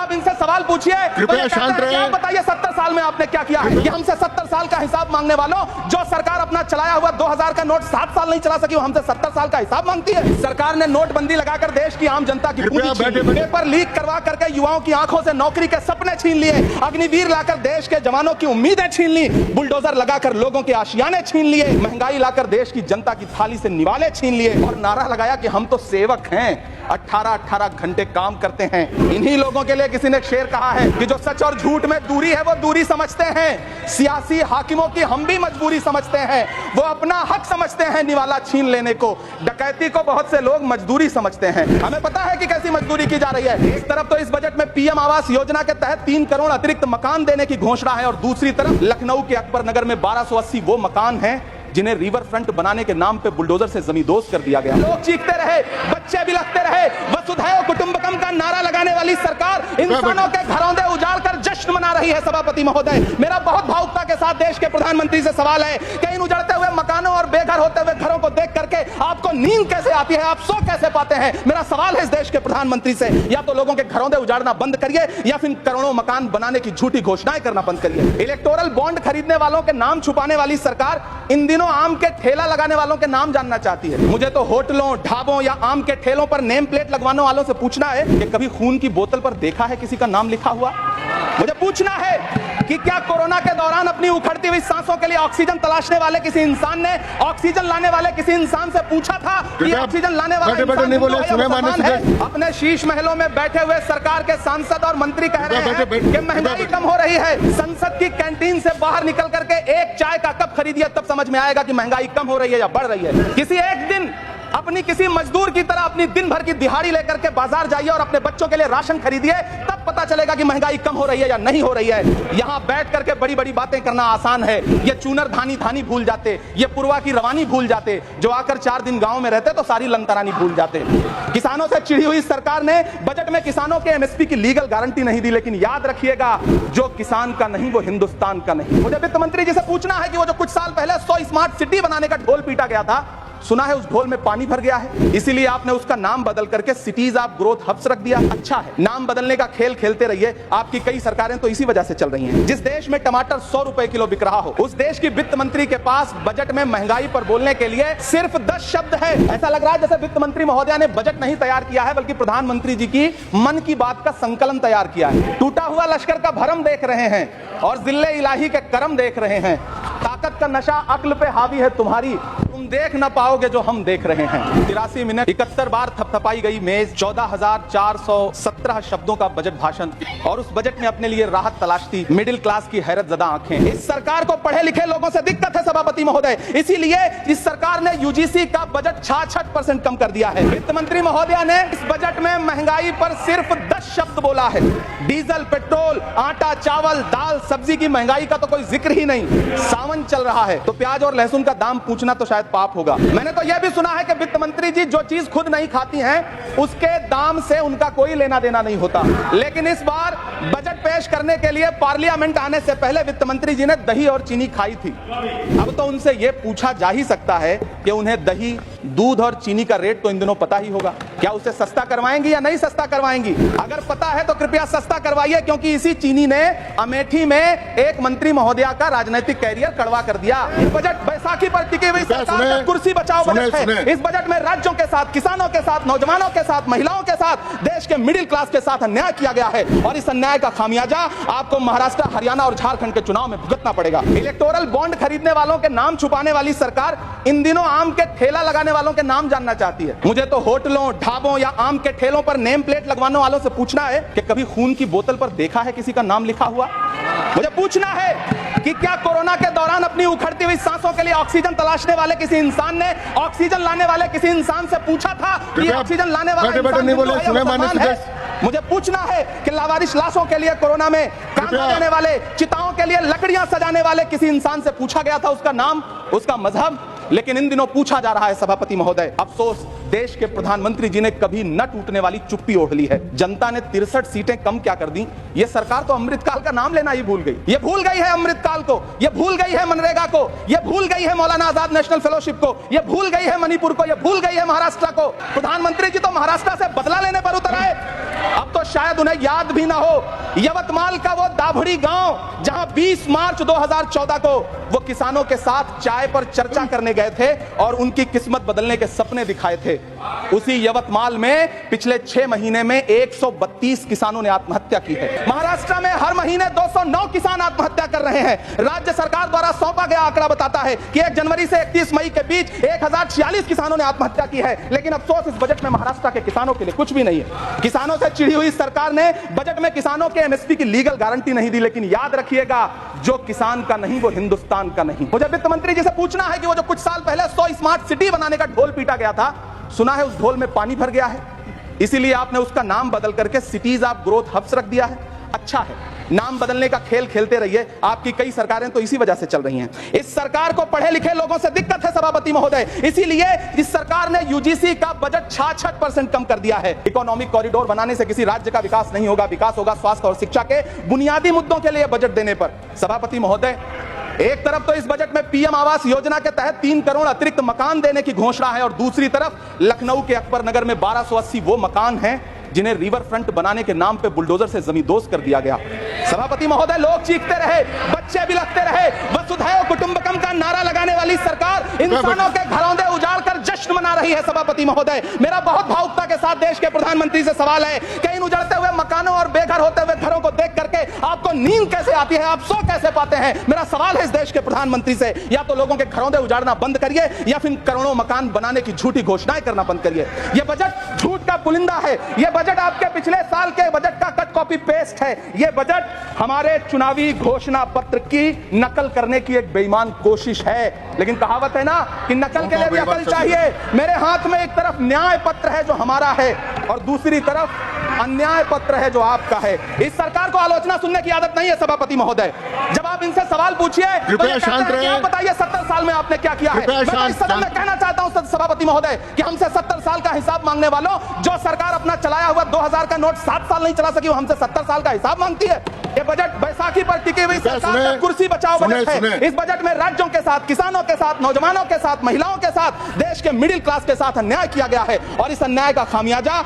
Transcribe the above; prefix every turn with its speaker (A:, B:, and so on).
A: आप इनसे सवाल पूछिए,
B: कृपया शांत रहिए।
A: आप बताइए 70 साल में आपने क्या किया है? ये हमसे 70 साल का हिसाब मांगने वालों, जो सरकार अपना चलाया हुआ 2000 का नोट 7 साल नहीं चला सकी, वो हमसे 70 साल का हिसाब मांगती है। सरकार ने नोटबंदी लगाकर देश की आम जनता की पूंजी छीन ली, पेपर लीक करवा करके युवाओं की आंखों से नौकरी के सपने छीन लिए, अग्निवीर लाकर देश के जवानों की उम्मीदें छीन ली, बुलडोजर लगाकर लोगों के आशियाने छीन लिए, महंगाई लाकर देश की जनता की थाली से निवाले छीन लिए और नारा लगाया कि हम तो सेवक हैं, 18-18 घंटे काम करते हैं। इन्हीं लोगों के लिए किसी ने शेर कहा है कि जो सच और झूठ में दूरी है वो दूरी समझते हैं, सियासी हाकिमों की हम भी मजबूरी समझते हैं, वो अपना हक समझते हैं निवाला छीन लेने को, डकैती को बहुत से लोग मजदूरी समझते हैं। हमें पता है कि कैसी मजदूरी की जा रही है। एक तरफ तो इस बजट में पीएम आवास योजना के तहत 3 करोड़ अतिरिक्त मकान देने की घोषणा है और दूसरी तरफ लखनऊ के अकबर नगर में 1280 वो मकान हैं जिन्हें रिवर फ्रंट बनाने के नाम पे बुलडोजर से जमींदोज कर दिया गया। लोग चीखते रहे, बच्चे बिलखते रहे, वसुधैव कुटुंबकम का नारा लगाने वाली सरकार इंसानों के घरौंदे उजाड़ कर जश्न मना रही है। सभापति महोदय, मेरा बहुत भावुकता के साथ देश के प्रधानमंत्री से सवाल है कि इन उजड़ते हुए मकानों और बेघर होते हुए घरों को देख करके आपको नींद कैसे आती है, आप सो कैसे पाते हैं? मेरा सवाल है इस देश के प्रधानमंत्री से, या तो लोगों के घरौंदे उजाड़ना बंद करिए या फिर करोड़ों मकान बनाने की झूठी घोषणाएं करना बंद करिए। इलेक्टोरल बॉन्ड खरीदने वालों के नाम छुपाने वाली सरकार इन दिनों आम के ठेला लगाने वालों के नाम जानना चाहती है। मुझे तो होटलों, ढाबों या आम के ठेलों पर नेम प्लेट लगवाने वालों से पूछना है कि कभी खून की बोतल पर देखा है किसी का नाम लिखा हुआ? मुझे पूछना है कि क्या कोरोना के दौरान अपनी उखड़ती हुई सांसों के लिए ऑक्सीजन तलाशने वाले किसी इंसान ने ऑक्सीजन लाने वाले किसी इंसान से पूछा था कि ऑक्सीजन लाने वाला इंसान है? अपने शीश महलों में बैठे हुए सरकार के सांसद और मंत्री कह रहे हैं कि महंगाई कम हो रही है। संसद की कैंटीन से बाहर निकल करके एक चाय का कप खरीदिए, तब समझ में आएगा कि महंगाई कम हो रही है या बढ़ रही है। किसी एक दिन अपनी किसी मजदूर की तरह अपनी दिन भर की दिहाड़ी लेकर के बाजार जाइए और अपने बच्चों के लिए राशन खरीदिए, तब पता चलेगा कि महंगाई कम हो रही है या नहीं हो रही है। यहाँ बैठ करके बड़ी बड़ी बातें करना आसान है। ये चूनर धानी भूल जाते, ये पुरवा की रवानी भूल जाते, जो आकर 4 दिन गांव में रहते तो सारी लंतरानी भूल जाते। किसानों से चिढ़ी हुई सरकार ने बजट में किसानों के एमएसपी की लीगल गारंटी नहीं दी, लेकिन याद रखिएगा, जो किसान का नहीं वो हिंदुस्तान का नहीं। मुझे वित्त मंत्री जी से पूछना है कि वो जो कुछ साल पहले 100 स्मार्ट सिटी बनाने का ढोल पीटा गया था, सुना है उस ढोल में पानी भर गया है, इसीलिए आपने उसका नाम बदल करके सिटीज ऑफ ग्रोथ हब्स रख दिया। अच्छा है, नाम बदलने का खेल खेलते रहिए। आपकी कई सरकारें तो इसी वजह से चल रही हैं। जिस देश में टमाटर 100 रुपए किलो बिक रहा हो, उस देश की वित्त मंत्री के पास बजट में महंगाई पर बोलने के लिए सिर्फ 10 शब्द है। ऐसा लग रहा है जैसे वित्त मंत्री महोदया ने बजट नहीं तैयार किया है, बल्कि प्रधानमंत्री जी की मन की बात का संकलन तैयार किया है। टूटा हुआ लश्कर का भरम देख रहे हैं और जिल्ले इलाही के करम देख रहे हैं। ताकत का नशा अक्ल पे हावी है तुम्हारी, तुम देख ना पाओगे जो हम देख रहे हैं। 83 मिनट 71 बार थपथपाई गई मेज, 14,417 शब्दों का बजट भाषण, और उस बजट में अपने लिए राहत तलाशती मिडिल क्लास की हैरत ज़दा आंखें। इस सरकार को पढ़े लिखे लोगों से दिक्कत है सभापति महोदय, इसीलिए इस सरकार ने यूजीसी का बजट 66% कम कर दिया है। वित्त मंत्री महोदया ने इस बजट में महंगाई पर सिर्फ 10 शब्द बोला है। डीजल, पेट्रोल, आटा, चावल, दाल, सब्जी की महंगाई का तो कोई जिक्र ही नहीं। सावन चल रहा है तो प्याज और लहसुन का दाम पूछना तो शायद पाप होगा। मैंने तो यह भी सुना है कि वित्त मंत्री जी जो चीज खुद नहीं खाती हैं, उसके दाम से उनका कोई लेना देना नहीं होता। लेकिन इस बार बजट पेश करने के लिए पार्लियामेंट आने से पहले वित्त मंत्री जी ने दही और चीनी खाई थी। अब तो उनसे यह पूछा जा ही सकता है कि उन्हें दही, दूध और चीनी का रेट तो इन दिनों पता ही होगा। क्या उसे सस्ता करवाएंगी या नहीं सस्ता करवाएंगी? अगर पता है तो कृपया सस्ता करवाइए, क्योंकि इसी चीनी ने अमेठी में एक मंत्री महोदया का राजनीतिक कैरियर कड़वा कर दिया। इस बजट बैसाखी पर टिकी हुई सरकार का कुर्सी बचाओ बजट है। इस बजट में राज्यों के साथ, किसानों के साथ, नौजवानों के साथ, महिलाओं के साथ, देश के मिडिल क्लास के साथ अन्याय किया गया है, और इस अन्याय का खामियाजा आपको महाराष्ट्र, हरियाणा और झारखंड के चुनाव में भुगतना पड़ेगा। इलेक्टोरल बॉन्ड खरीदने वालों के नाम छुपाने वाली सरकार इन दिनों आम के ठेला लगाने वालों के नाम जानना चाहती है। मुझे तो होटलों, ढाबों या आम के ठेलों पर नेम प्लेट लगवाने वालों से पूछना है कि कभी खून की बोतल पर देखा है किसी का नाम लिखा हुआ? मुझे पूछना है कि क्या कोरोना के दौरान अपनी उखड़ती हुई सांसों के लिए ऑक्सीजन तलाशने वाले किसी इंसान ने ऑक्सीजन लाने वाले किसी इंसान से पूछा था कि ऑक्सीजन लाने वाला इंसान है? मुझे पूछना है कि लावारिश लाशों के लिए कोरोना में काम देने वाले, चिताओं के लिए लकड़ियां सजाने वाले किसी इंसान से पूछा गया था उसका नाम, उसका मजहब? लेकिन इन दिनों पूछा जा रहा है सभापति महोदय। अफसोस, देश के प्रधानमंत्री जी ने कभी न टूटने वाली चुप्पी ओढ़ ली है। जनता ने 63 सीटें कम क्या कर दी? ये सरकार तो अमृतकाल का नाम लेना ही भूल गई। ये भूल गई है अमृतकाल को, ये भूल गई है मनरेगा को, ये भूल गई है मौलाना आजाद नेशनल फेलोशिप को, ये भूल गई है मणिपुर को, ये भूल गई है महाराष्ट्र को। प्रधानमंत्री जी तो महाराष्ट्र से बदला लेने पर उतर आए। अब तो शायद उन्हें याद भी ना हो, यवतमाल का वो दाभड़ी गांव जहां 20 मार्च 2014 को वो किसानों के साथ चाय पर चर्चा करने गए थे और उनकी किस्मत बदलने के सपने दिखाए थे। उसी यवतमाल में पिछले 6 महीने में 132 किसानों ने आत्महत्या की है। महाराष्ट्र में हर महीने 209 किसान आत्महत्या कर रहे हैं। राज्य सरकार द्वारा सौंपा गया आंकड़ा बताता है कि 1 जनवरी से 31 मई के बीच 1046 किसानों ने आत्महत्या की है। लेकिन अफसोस, इस बजट में महाराष्ट्र के किसानों के लिए कुछ भी नहीं है। किसानों से चिढ़ी हुई सरकार ने बजट में किसानों के एमएसपी की लीगल गारंटी नहीं दी। लेकिन याद रखिएगा, जो किसान का नहीं वो हिंदुस्तान का नहीं। मुझे वित्त मंत्री जी से पूछना है कि वो जो कुछ साल पहले 100 स्मार्ट सिटी बनाने का ढोल पीटा गया था, सुना है उस ढोल में पानी भर गया है, इसीलिए आपने उसका नाम बदल करके सिटीज ऑफ ग्रोथ हब्स रख दिया है। अच्छा है, नाम बदलने का खेल खेलते रहिए, आपकी कई सरकारें तो इसी वजह से चल रही हैं। इस सरकार को पढ़े लिखे लोगों से दिक्कत है सभापति महोदय, इसीलिए इस सरकार ने यूजीसी का बजट 66% कम कर दिया है। इकोनॉमिक कॉरिडोर बनाने से किसी राज्य का विकास नहीं होगा, विकास होगा स्वास्थ्य और शिक्षा के बुनियादी मुद्दों के लिए बजट देने पर। सभापति महोदय, एक तरफ तो इस बजट में पीएम आवास योजना के तहत 3 करोड़ अतिरिक्त मकान देने की घोषणा है और दूसरी तरफ लखनऊ के अकबर नगर में 1280 वो मकान हैं जिन्हें रिवर फ्रंट बनाने के नाम पे बुलडोजर से जमींदोज कर दिया गया। सभापति महोदय, लोग चीखते रहे, बच्चे बिलखते रहे, वसुधैव कुटुंबकम का नारा लगाने वाली सरकार इंसानों के घरौंदे उजाड़ कर जश्न मना रही है। सभापति महोदय, मेरा बहुत भावुकता के साथ देश के प्रधानमंत्री से सवाल है कि इन उजड़ते हुए मकानों और बेघर होते हुए घरों को देख करके आपको नींद कैसे आती है, आप सो कैसे पाते हैं? मेरा सवाल है इस देश के प्रधानमंत्री से, या तो लोगों के घरौंदे उजाड़ना बंद करिए या फिर करोड़ों मकान बनाने की झूठी घोषणाएं करना बंद करिए। यह बजट झूठ का पुलिंदा है, यह बजट आपके पिछले साल के बजट का कट कॉपी पेस्ट है। यह बजट हमारे चुनावी घोषणा पत्र की नकल करने की एक बेईमान कोशिश है। लेकिन कहावत है ना कि नकल के लिए भी अकल चाहिए। मेरे हाथ में एक तरफ न्याय पत्र है जो हमारा है और दूसरी तरफ अन्याय पत्र है जो आपका है। इस सरकार को आलोचना सुनने की आदत नहीं है सभापति महोदय। जब आप इनसे सवाल पूछिए तो ये कहते हैं कि आप बताइए 70 साल में आपने क्या किया है। मैं तो इस सदन में कहना चाहता हूं सभापति महोदय कि हमसे 70 साल का हिसाब मांगने वालों, जो सरकार अपना चलाया हुआ 2000 का नोट 7 साल नहीं चला सकी, वो हमसे 70 साल का हिसाब मांगती है। ये बजट बैसाखी पर टिकी हुई सरकार का कुर्सी बचाओ बजट है। इस बजट में राज्यों के साथ, किसानों के साथ, नौजवानों के साथ, महिलाओं के साथ, देश के मिडिल क्लास के साथ अन्याय किया गया है और इस अन्याय का खामियाजा